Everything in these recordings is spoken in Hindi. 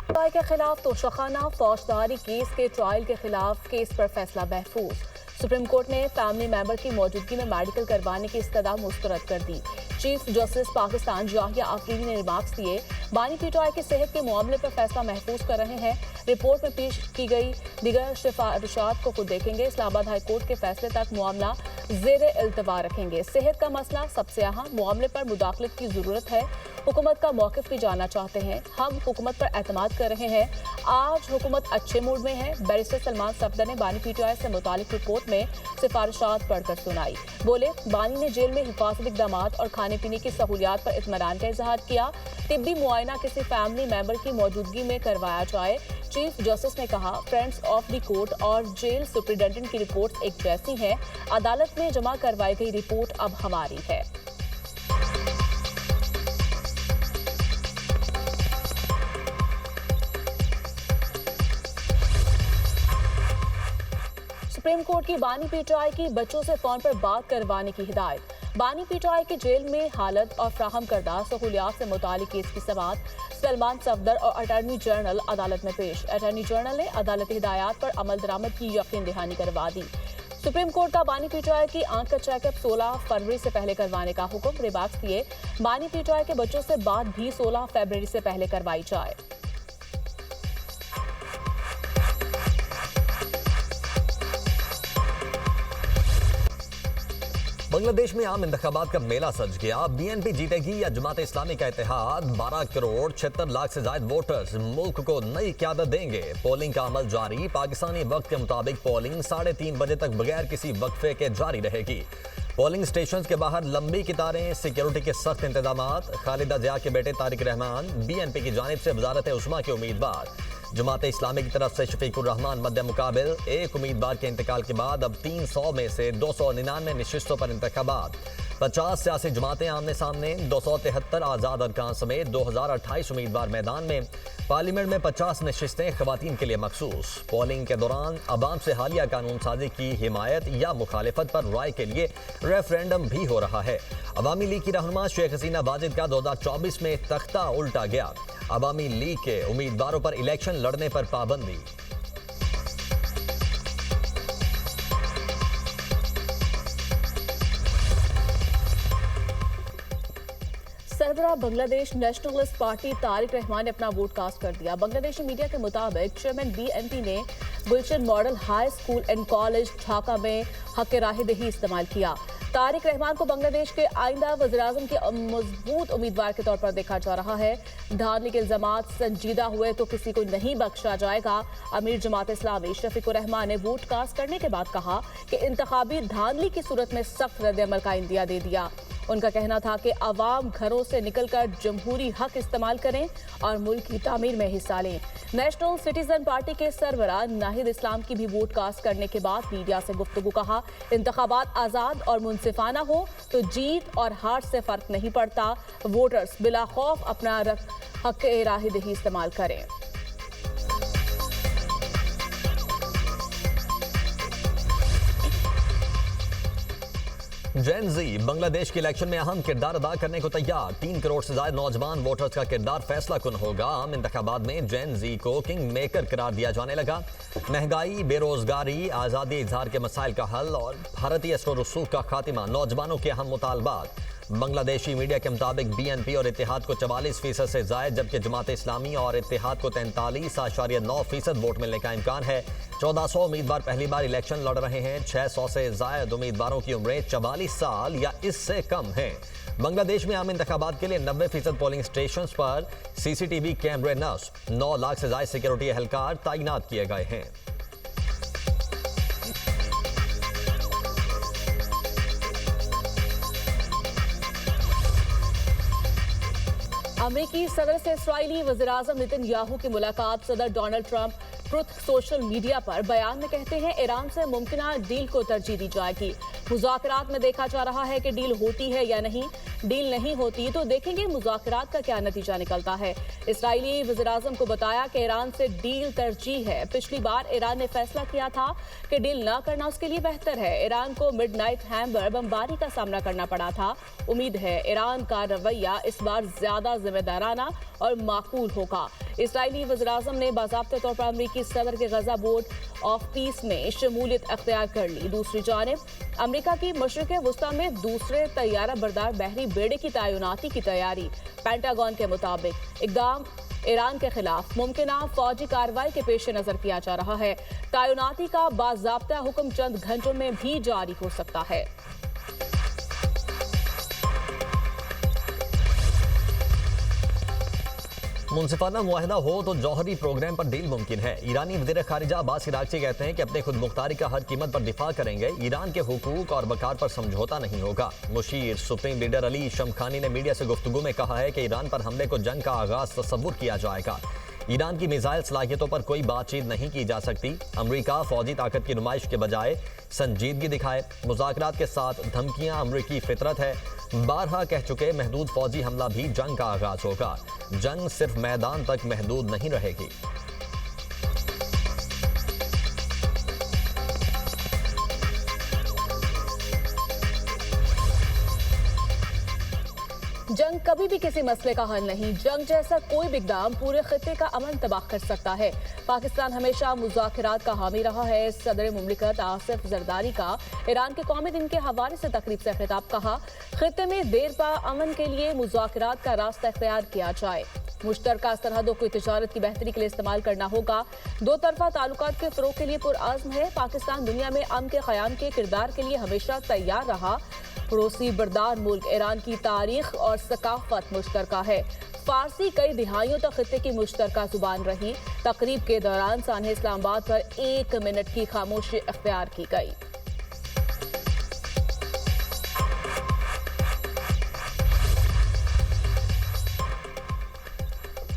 के खिलाफ तोशाखाना फौजदारी केस के ट्रायल के खिलाफ केस पर फैसला महफूज। सुप्रीम कोर्ट ने फैमिली मेंबर की मौजूदगी में मेडिकल करवाने की इस्तदा मुस्तरद कर दी। चीफ जस्टिस पाकिस्तान जाहिया आफरीदी ने रिमार्क्स दिए, बानी पीटीआई की सेहत के मामले पर फैसला महफूज कर रहे हैं। रिपोर्ट में पेश की गई दीगर सिफारिशात को खुद देखेंगे। इस्लामाबाद हाई कोर्ट के फैसले तक मामला ज़ेर इल्तवा रखेंगे। सेहत का मसला सबसे अहम, मामले पर मुदाखलत की जरूरत है। हुकूमत का मौक़िफ़ भी जानना चाहते हैं। हम हुकूमत पर एतमाद कर रहे हैं। आज हुकूमत अच्छे मूड में है। बैरिस्टर सलमान सफदर ने बानी पीटीआई से मुतालिक रिपोर्ट में सिफारिशात पढ़कर सुनाई। बोले, बानी ने जेल में हिफाजती इक़दामात और खाने पीने की सहूलियात पर इत्मीनान का इजहार किया। तिब्बी मुआयना किसी फैमिली मेंबर की मौजूदगी में करवाया जाए। चीफ जस्टिस ने कहा, फ्रेंड्स ऑफ द कोर्ट और जेल सुप्रिटेंडेंट की रिपोर्ट एक जैसी हैं। अदालत में जमा करवाई गई रिपोर्ट अब हमारी है। सुप्रीम कोर्ट की बानी पीटीआई की बच्चों से फोन पर बात करवाने की हिदायत। बानी पीटीआई के जेल में हालत और फ्राहम करदा सहूलियात से मुतालिक केस की समाअत सलमान सफदर और अटॉर्नी जनरल अदालत में पेश। अटॉर्नी जनरल ने अदालती हिदायत पर अमल दरामद की यकीन दहानी करवा दी। सुप्रीम कोर्ट का बानी पीटीआई की आंख का चेकअप 16 फरवरी से पहले करवाने का हुक्म। रिमार्क्स दिए, बानी पीटीआई के बच्चों से बात भी 16 फरवरी से पहले करवाई जाए। बांग्लादेश में आम इंतखाबात का मेला सज गया। बीएनपी जीतेगी या जमात इस्लामी का इत्तेहाद। 12 करोड़ 76 लाख से ज्यादा वोटर्स मुल्क को नई क़यादत देंगे। पोलिंग का अमल जारी। पाकिस्तानी वक्त के मुताबिक पोलिंग 3:30 बजे तक बगैर किसी वक्फे के जारी रहेगी। पोलिंग स्टेशन के बाहर लंबी कतारें, सिक्योरिटी के सख्त इंतजामात। खालिदा जिया के बेटे तारिक रहमान बीएनपी की जानिब से वजारत उस्मा के उम्मीदवार। जमात इस्लामी की तरफ से शफीकुर रहमान मद्दे मुकाबिल। एक उम्मीदवार के इंतकाल के बाद अब 300 में से 299 नशिस्तों पर इंतखाबात। 50 सियासी जमातें आमने सामने। 273 आज़ाद अरकान समेत 2028 उम्मीदवार मैदान में। पार्लियामेंट में 50 नशिस्तें खवातीन के लिए मखसूस। पोलिंग के दौरान अवाम से हालिया कानून साजी की हिमायत या मुखालिफत पर राय के लिए रेफरेंडम भी हो रहा है। अवामी लीग की रहनुमा शेख हसीना वाजिद का 2024 में तख्ता उल्टा गया। अवामी लीग के उम्मीदवारों पर इलेक्शन लड़ने पर पाबंदी। सरबराह बांग्लादेश नेशनलिस्ट पार्टी तारिक रहमान ने अपना वोट कास्ट कर दिया। बांग्लादेशी मीडिया के मुताबिक चेयरमैन बीएनपी ने Gulshan model high school and college Dhaka में हक राह दही इस्तेमाल किया। तारिक रहमान को बांग्लादेश के आइंदा वज़ीर-ए-आज़म के मजबूत उम्मीदवार के तौर पर देखा जा रहा है। धांधली के इल्जामात संजीदा हुए तो किसी को नहीं बख्शा जाएगा। अमीर जमात इस्लामी शफीकुर रहमान ने वोट कास्ट करने के बाद कहा कि इंतखाबी धांधली की सूरत में सख्त रद्द-ए-अमल का इंदिया दे दिया। उनका कहना था कि अवाम घरों से निकलकर जमहूरी हक इस्तेमाल करें और मुल्क की तामीर में हिस्सा लें। नेशनल सिटीजन पार्टी के सरबराह नाहिद इस्लाम की भी वोट कास्ट करने के बाद मीडिया से गुफ्तगू कहा, इंतखाबात आज़ाद और मुनसिफाना हो तो जीत और हार से फर्क नहीं पड़ता। वोटर्स बिला खौफ अपना हक राह दही इस्तेमाल करें। जेन जी बांग्लादेश के इलेक्शन में अहम किरदार अदा करने को तैयार। 3 करोड़ से ज्यादा नौजवान वोटर्स का किरदार फैसला कुन होगा। आम इंतखाबात में जेन जी को किंग मेकर करार दिया जाने लगा। महंगाई, बेरोजगारी, आज़ादी इजहार के मसाइल का हल और भारतीय असर रसूख का खात्मा नौजवानों के अहम मुतालबात। बांग्लादेशी मीडिया के मुताबिक बीएनपी और इत्तेहाद को 44% से ज्यादा, जबकि जमात इस्लामी और इत्तेहाद को 43.9% वोट मिलने का इम्कान है। 1400 उम्मीदवार पहली बार इलेक्शन लड़ रहे हैं। 600 से ज्यादा उम्मीदवारों की उम्रें 44 साल या इससे कम हैं। बांग्लादेश में आम इंतखाबात के लिए 90% पोलिंग स्टेशन पर सीसीटीवी कैमरे नस्ब। 9 लाख से ज्यादा सिक्योरिटी एहलकार तैनात किए गए हैं। अमेरिकी सदर से इस्राईली वज़ीर-ए-आज़म नेतन्याहू की मुलाकात। सदर Donald Trump truth social media पर बयान में कहते हैं, ईरान से मुमकिना डील को तरजीह दी जाएगी। मुज़ाकरात में देखा जा रहा है कि डील होती है या नहीं। डील नहीं होती तो देखेंगे मुज़ाकरात का क्या नतीजा निकलता है। इस्राईली वज़ीर-ए-आज़म को बताया कि ईरान से डील तरजीह है। पिछली बार ईरान ने फैसला किया था कि डील न करना उसके लिए बेहतर है। ईरान को मिडनाइट हैम्बर बमबारी का सामना करना पड़ा था। उम्मीद है ईरान का रवैया इस बार ज्यादा जिम्मेदार जावेदाराना और माकूल होगा। इसराइली वज़ीर-ए-आज़म ने बाज़ाब्ते तौर पर अमरीकी सदर के गजा बोर्ड ऑफ पीस में शमूलियत अख्तियार कर ली। दूसरी जानिब अमरीका की मशरिक़ वुस्ता में दूसरे तैयारा बरदार बहरी बेड़े की तैनाती की तैयारी। पेंटागन के मुताबिक इक़दाम ईरान के खिलाफ मुमकिना फौजी कार्रवाई के पेश नजर किया जा रहा है। तैनाती का बाज़ाब्ता हुक्म चंद घंटों में भी जारी हो सकता है। मुनसिफाना मुआहिदा हो तो जौहरी प्रोग्राम पर डील मुमकिन है। ईरानी वज़ीर खारिजा अब्बास इराक़ची कहते हैं कि अपने खुद मुख्तारी का हर कीमत पर दिफा करेंगे। ईरान के हुकूक और वक़ार पर समझौता नहीं होगा। मुशीर सुप्रीम लीडर अली शमखानी ने मीडिया से गुफ्तगू में कहा है कि ईरान पर हमले को जंग का आगाज तस्वुर किया जाएगा। ईरान की मिसाइल सलाहियतों पर कोई बातचीत नहीं की जा सकती। अमरीका फौजी ताकत की नुमाइश के बजाय संजीदगी दिखाए। मुज़ाकरात के साथ धमकियां अमरीकी फितरत है। बारहा कह चुके महदूद फौजी हमला भी जंग का आगाज होगा। जंग सिर्फ मैदान तक महदूद नहीं रहेगी। जंग कभी भी किसी मसले का हल नहीं। जंग जैसा कोई भी इक़दाम पूरे खित्ते का अमन तबाह कर सकता है। पाकिस्तान हमेशा मुज़ाकरात का हामी रहा है। सदर मुमलिकत आसिफ जरदारी का ईरान के कौमी दिन के हवाले से तकरीब से खिताब। कहा, खित्ते में देर पा अमन के लिए मुज़ाकरात का रास्ता इख्तियार किया जाए। मुश्तरका सरहदों को तिजारत की बेहतरी के लिए इस्तेमाल करना होगा। दो तरफा ताल्लुकात के फ़रोग़ के लिए पुरआज़्म है। पाकिस्तान दुनिया में अमन के क़याम के किरदार के लिए हमेशा तैयार रहा। पड़ोसी बरदार मुल्क ईरान की तारीख और सकाफत मुश्तरका है। फारसी कई दिहाइयों तक खित्ते की मुश्तरका जुबान रही। तकरीब के दौरान सान्हे इस्लामाबाद पर 1 मिनट की खामोशी इख्तियार की गई।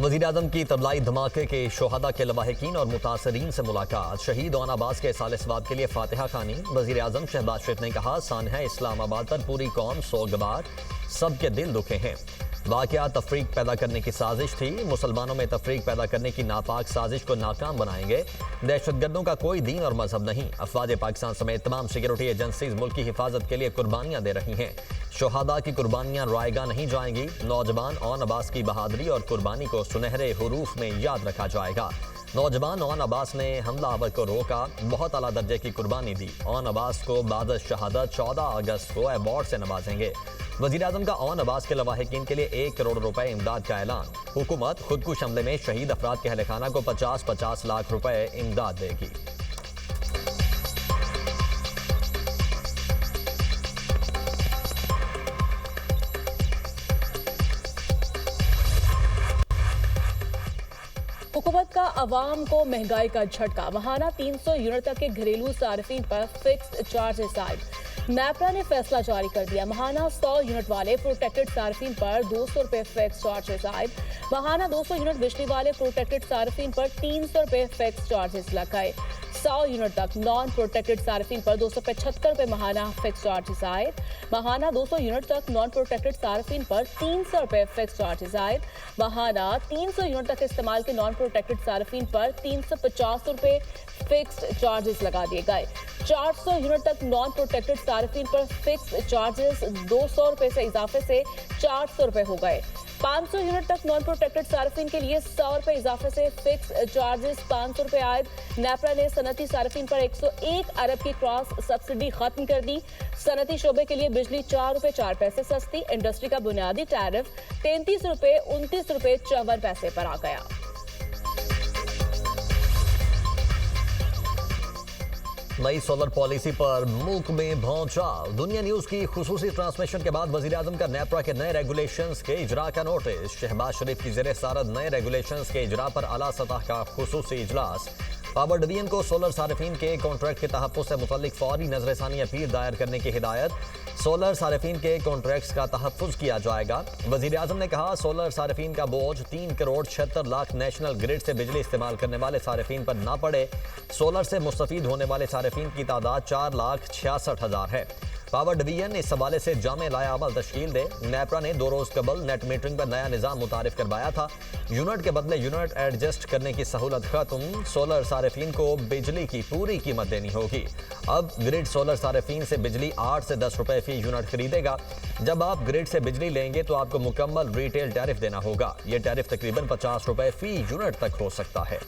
वज़ीर-ए-आज़म की तबलाई धमाके के शोहदा के लवाहिकीन और मुतासरीन से मुलाकात। शहीद ओन अब्बास के साले सवाब के लिए फातिहा खानी। वज़ीर-ए-आज़म शहबाज शरीफ ने कहा, सान्हा इस्लामाबाद पर पूरी कौम सोगवार, सबके दिल दुखे हैं। वाक़या तफरीक पैदा करने की साजिश थी। मुसलमानों में तफरीक पैदा करने की नापाक साजिश को नाकाम बनाएंगे। दहशतगर्दों का कोई दीन और मजहब नहीं। अफवाज पाकिस्तान समेत तमाम सिक्योरिटी एजेंसीज मुल्क की हिफाजत के लिए कुर्बानियाँ दे रही हैं। शोहदा की कुर्बानियाँ रायगा नहीं जाएंगी। नौजवान ओन अब्बास की बहादुरी और कुर्बानी को सुनहरे हुरूफ में याद रखा जाएगा। नौजवान ओन अब्बास ने हमलावर को रोका, बहुत आला दर्जे की कुर्बानी दी। ओन अब्बास को बाद शहादत 14 अगस्त को अवार्ड से नवाजेंगे। वज़ीर-ए-आज़म का ओन अब्बास के लवाहिकीन के लिए 1 करोड़ रुपए इमदाद का ऐलान। हुकूमत खुदकुश हमले में शहीद अफराद के अहल खाना को 50-50 लाख रुपए इमदाद देगी। हुकूमत का अवाम को महंगाई का झटका। महाना 300 यूनिट तक के घरेलू सार्फिन पर फिक्स्ड चार्जेस आयद। नेपरा ने फैसला जारी कर दिया। महाना 100 यूनिट वाले प्रोटेक्टेड सार्फिन पर 200 रुपए फिक्स चार्जेस आयद। महाना 200 यूनिट बिजली वाले प्रोटेक्टेड सार्फिन पर 300 रुपए फिक्स चार्जेस लगाए। 100 यूनिट तक नॉन प्रोटेक्टेड सार्फिन पर 275 रुपए महाना फिक्स चार्जेस आए। महाना 200 यूनिट तक नॉन प्रोटेक्टेड सार्फिन पर 300 रुपए फिक्स चार्जेस आए। महाना 300 यूनिट तक इस्तेमाल के नॉन प्रोटेक्टेड सार्फिन पर 350 रुपए फिक्स चार्जेस लगा दिए गए। 400 यूनिट तक नॉन प्रोटेक्टेड सार्फिन पर फिक्स चार्जेस 200 रुपए से इजाफे से 400 रुपए हो गए। 500 यूनिट तक नॉन प्रोटेक्टेड सार्फिन के लिए 100 रुपए इजाफे से फिक्स चार्जेस 500 रुपए आयद। नेपरा ने सनती सार्फिन पर 101 अरब की क्रॉस सब्सिडी खत्म कर दी। सनती शोबे के लिए बिजली 4 रुपए 4 पैसे सस्ती। इंडस्ट्री का बुनियादी टैरिफ 33 रुपए 29 रुपए 54 पैसे पर आ गया। नई सोलर पॉलिसी पर मुल्क में भौचाल। दुनिया न्यूज की खुसूसी ट्रांसमिशन के बाद वज़ीर-ए-आज़म का नेपरा के नए रेगुलेशंस के इजरा का नोटिस। शहबाज शरीफ की ज़ेरे सदारत नए रेगुलेशंस के इजरा पर आला सतह का खुसूसी इजलास। पावर डिवीजन को सोलर सारिफीन के कॉन्ट्रैक्ट के तहफ़्फ़ुज़ से मुतल्लिक फौरी नज़रसानी अपील दायर करने की हिदायत। सोलर सारिफीन के कॉन्ट्रैक्ट्स का तहफ़्फ़ुज़ किया जाएगा। वज़ीर-ए-आज़म ने कहा, सोलर सारिफीन का बोझ 3 करोड़ 76 लाख नेशनल ग्रिड से बिजली इस्तेमाल करने वाले सारिफीन पर ना पड़े। सोलर से मुस्तफ़ीद होने वाले सारिफीन की तादाद 4,66,000 है। पावर डिवीजन इस हवाले से जामे लाया अमल तश्कील दे। नेपरा ने 2 रोज कबल नेट मीटरिंग पर नया निजाम मुतारिफ करवाया था। यूनिट के बदले यूनिट एडजस्ट करने की सहूलत खत्म। सोलर सारिफीन को बिजली की पूरी कीमत देनी होगी। अब ग्रिड सोलर सारिफीन से बिजली 8 से 10 रुपए फी यूनिट खरीदेगा। जब आप ग्रिड से बिजली लेंगे तो आपको मुकम्मल रिटेल टैरिफ देना होगा। ये टैरिफ तकरीबन 50 रुपए फी यूनिट तक हो सकता है।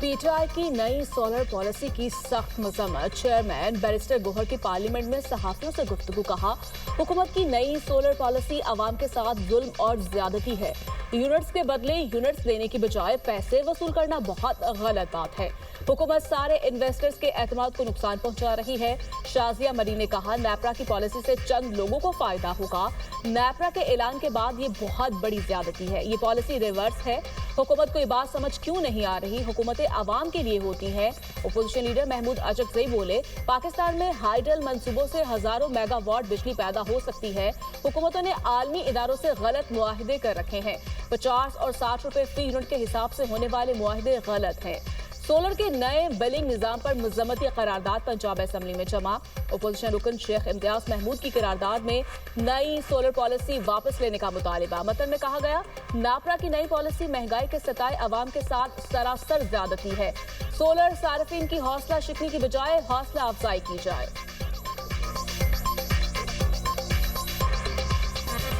पीटीआई की नई सोलर पॉलिसी की सख्त मजम्मत। चेयरमैन बैरिस्टर गोहर की पार्लियामेंट में सहाफियों से गुफ्तगू। कहा, हुकूमत की नई सोलर पॉलिसी अवाम के साथ जुल्म और ज्यादती है। यूनिट्स के बदले यूनिट्स देने की बजाय पैसे वसूल करना बहुत गलत बात है। हुकूमत सारे इन्वेस्टर्स के एतमाद को नुकसान पहुंचा रही है। शाजिया मरी ने कहा, नेपरा की पॉलिसी से चंद लोगों को फायदा होगा। नेपरा के ऐलान के बाद ये बहुत बड़ी ज्यादती है। ये पॉलिसी रिवर्स है। हुकूमत को ये बात समझ क्यों नहीं आ रही? हुकूमतें आवाम के लिए होती हैं। अपोजिशन लीडर महमूद अचकज़ई बोले, पाकिस्तान में हाइडल मंसूबों से हजारों मेगावाट बिजली पैदा हो सकती है। हुकूमतों ने आलमी इदारों से गलत मुआहिदे कर रखे हैं। 50 और 60 रुपए फी यूनिट के हिसाब से होने वाले मुआहिदे गलत हैं। सोलर के नए बिलिंग निजाम पर मुज़म्मती करारदाद पंजाब असेंबली में जमा। अपोजिशन रुकन शेख इम्तियाज महमूद की करारदाद में नई सोलर पॉलिसी वापस लेने का मुतालिबा। मतन में कहा गया, नेपरा की नई पॉलिसी महंगाई के सताए अवाम के साथ सरासर ज्यादती है। सोलर सार्फिन की हौसला शिकनी की बजाय हौसला अफजाई की जाए।